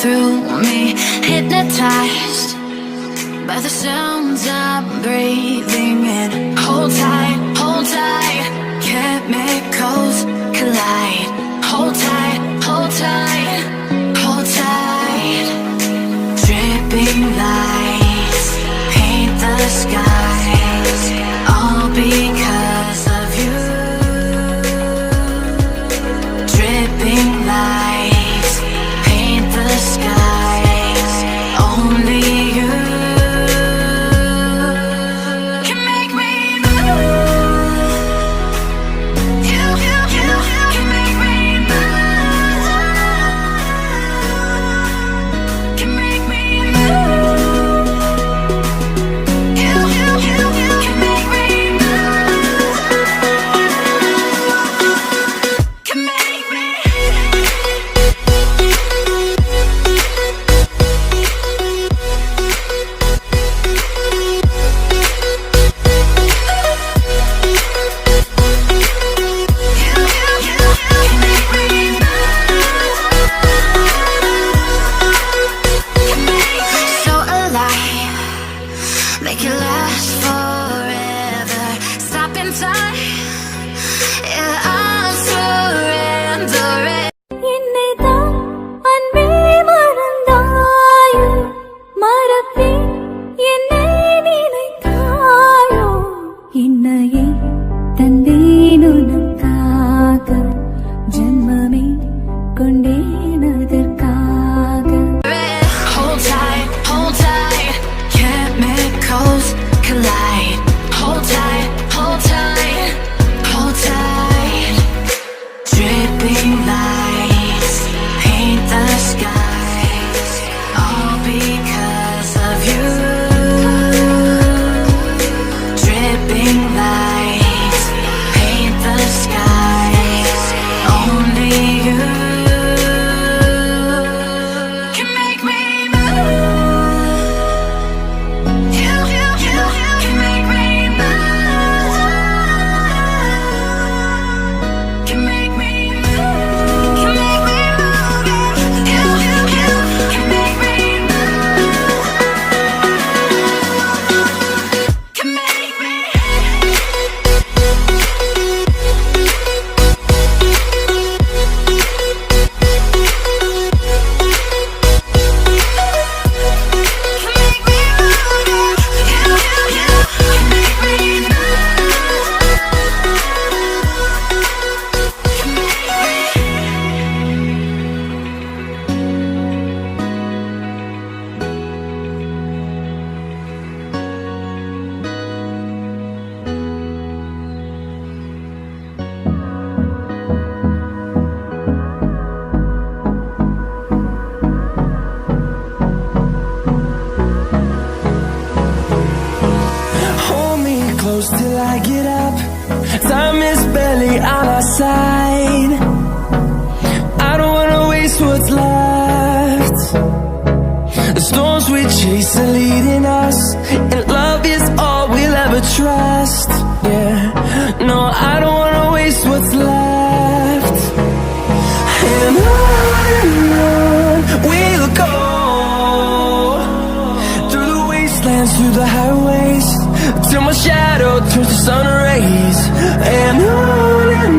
through me, hypnotized by the sounds I'm breathing in. Hold tight, chemicals collide. Hold tight, hold tight, hold tight. Dripping lights paint the skies, all because of you. Dripping lights paint the skies, only you can make me move. You can make me move. Can make me move. You can make me move. Can make me. So alive, make it last forever. Stop in time, yeah, I'm surrendering. என்னைதான் அன்பே மறந்தாயோ, மறப்பேன் என்னை நினைத்தாயோ. என்னையே தந்தேன் உனக்காக, ஜன்மமே கொண்டேன் அதற்காக. Hold tight, chemicals collide. Hold tight, hold tight, hold tight. Dripping lights paint the skies, all because of you. Dripping lights paint the skies, only you can make me move. You can make me move. Can make me move. Can make me move. You can make me move. Can make me. Hold me close till I get up. Time is barely on our side. I don't wanna waste what's left. The storms we chase are leading us, and love is all we'll ever trust. Yeah, no, I don't wanna waste what's left. And on we'll go, through the wastelands, through the highways, till my shadow turns to sun rays. And on